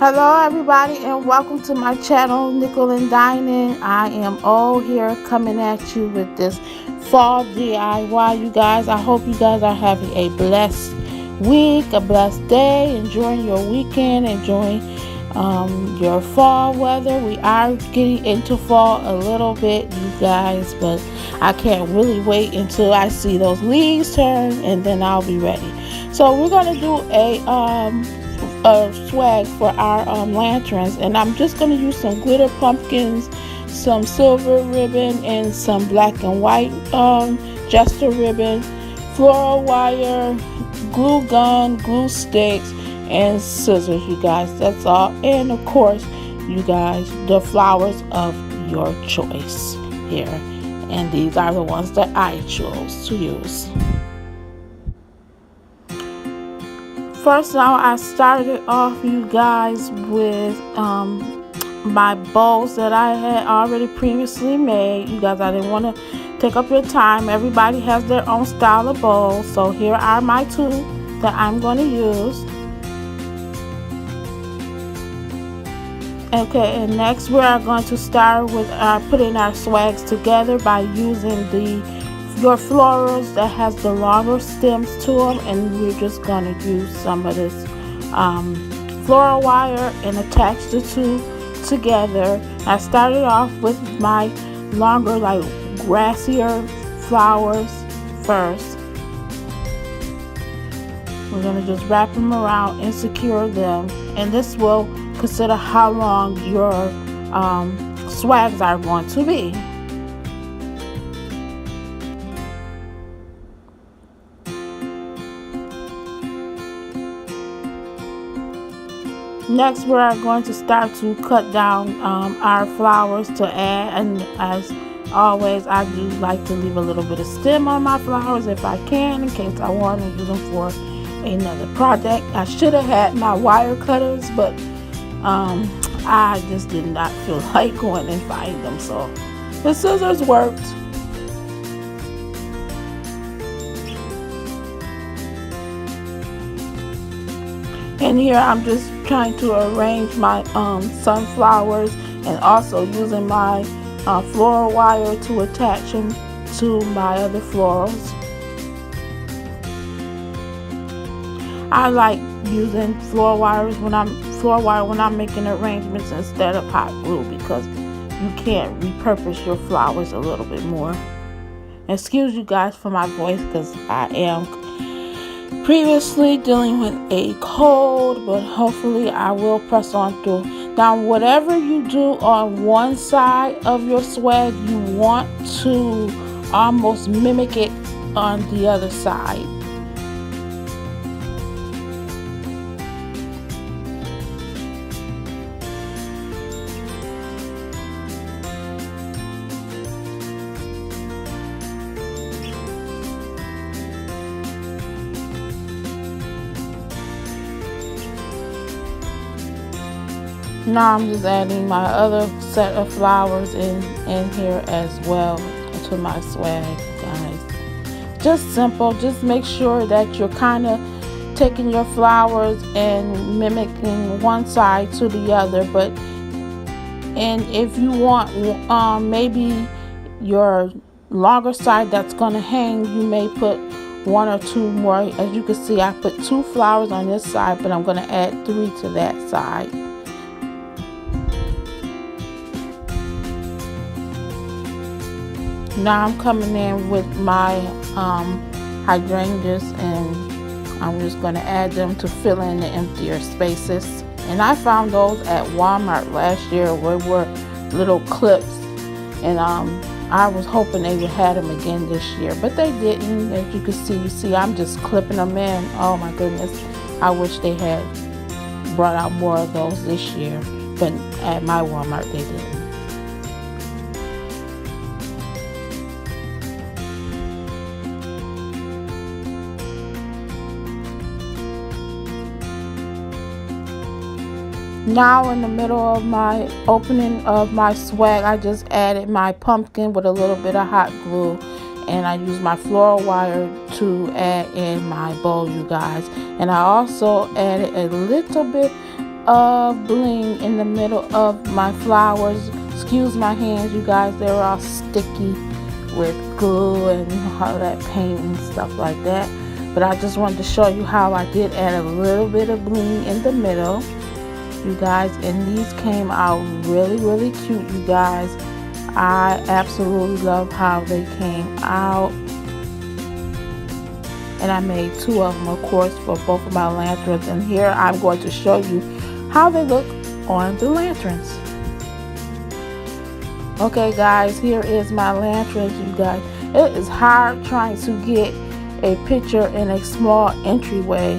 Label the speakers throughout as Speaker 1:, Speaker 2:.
Speaker 1: Hello everybody and welcome to my channel, Nickel and Dining. I am all here coming at you with this fall DIY, you guys. I hope you guys are having a blessed week, a blessed day, enjoying your weekend, enjoying your fall weather. We are getting into fall a little bit, you guys, but I can't really wait until I see those leaves turn and then I'll be ready. So we're going to do a swag for our lanterns, and I'm just going to use some glitter pumpkins, some silver ribbon, and some black and white jester ribbon, floral wire, glue gun, glue sticks, and scissors, you guys. That's all. And of course, you guys, the flowers of your choice here, and these are the ones that I chose to use. First, now I started off, you guys, with my bowls that I had already previously made. You guys, I didn't want to take up your time. Everybody has their own style of bowls. So here are my two that I'm going to use. Okay, and next we are going to start with putting our swags together by using your florals that has the longer stems to them, and we're just going to use some of this floral wire and attach the two together. I started off with my longer, like grassier flowers first. We're going to just wrap them around and secure them, and this will consider how long your swags are going to be. Next, we are going to start to cut down our flowers to add, and as always, I do like to leave a little bit of stem on my flowers if I can, in case I want to use them for another project. I should have had my wire cutters, but I just did not feel like going and finding them, so the scissors worked. And here I'm just trying to arrange my sunflowers, and also using my floral wire to attach them to my other florals. I like using floral wire when I'm making arrangements instead of hot glue, because you can repurpose your flowers a little bit more. Excuse you guys for my voice, because I am previously dealing with a cold, but hopefully I will press on through. Now, whatever you do on one side of your swag, you want to almost mimic it on the other side. Now I'm just adding my other set of flowers in here as well to my swag, guys. Just simple. Just make sure that you're kind of taking your flowers and mimicking one side to the other. And if you want maybe your longer side that's going to hang, you may put one or two more. As you can see, I put 2 flowers on this side, but I'm going to add 3 to that side. Now I'm coming in with my hydrangeas, and I'm just going to add them to fill in the emptier spaces. And I found those at Walmart last year, where were little clips, and I was hoping they would have them again this year, but they didn't. As you can see, I'm just clipping them in. Oh my goodness, I wish they had brought out more of those this year, but at my Walmart they didn't. Now in the middle of my opening of my swag, I just added my pumpkin with a little bit of hot glue, and I used my floral wire to add in my bowl, you guys. And I also added a little bit of bling in the middle of my flowers. Excuse my hands, you guys, they're all sticky with glue and all that paint and stuff like that. But I just wanted to show you how I did add a little bit of bling in the middle, you guys, and these came out really, really cute, you guys. I absolutely love how they came out. And I made 2 of them, of course, for both of my lanterns. And here I'm going to show you how they look on the lanterns. Okay, guys, here is my lanterns, you guys. It is hard trying to get a picture in a small entryway.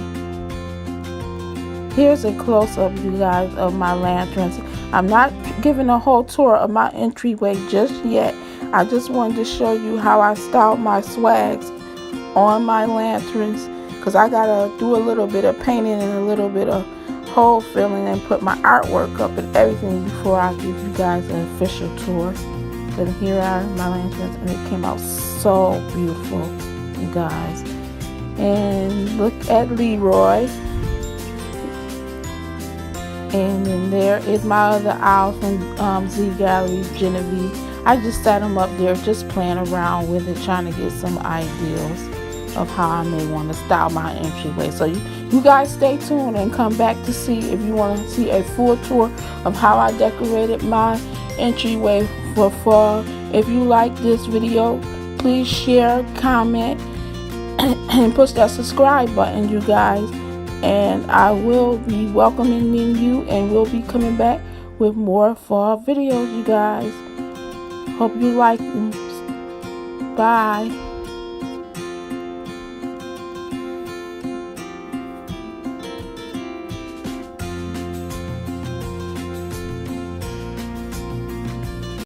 Speaker 1: Here's a close-up, you guys, of my lanterns. I'm not giving a whole tour of my entryway just yet. I just wanted to show you how I styled my swags on my lanterns, because I gotta do a little bit of painting and a little bit of hole filling and put my artwork up and everything before I give you guys an official tour. But here are my lanterns, and it came out so beautiful, you guys. And look at Leroy. And then there is my other owl from Z Gallery, Genevieve. I just set them up there, just playing around with it, trying to get some ideas of how I may want to style my entryway. So you guys stay tuned and come back to see if you want to see a full tour of how I decorated my entryway for fall. If you like this video, please share, comment, and push that subscribe button, you guys. And I will be welcoming you, and we'll be coming back with more fall videos, you guys. Hope you like them. Bye.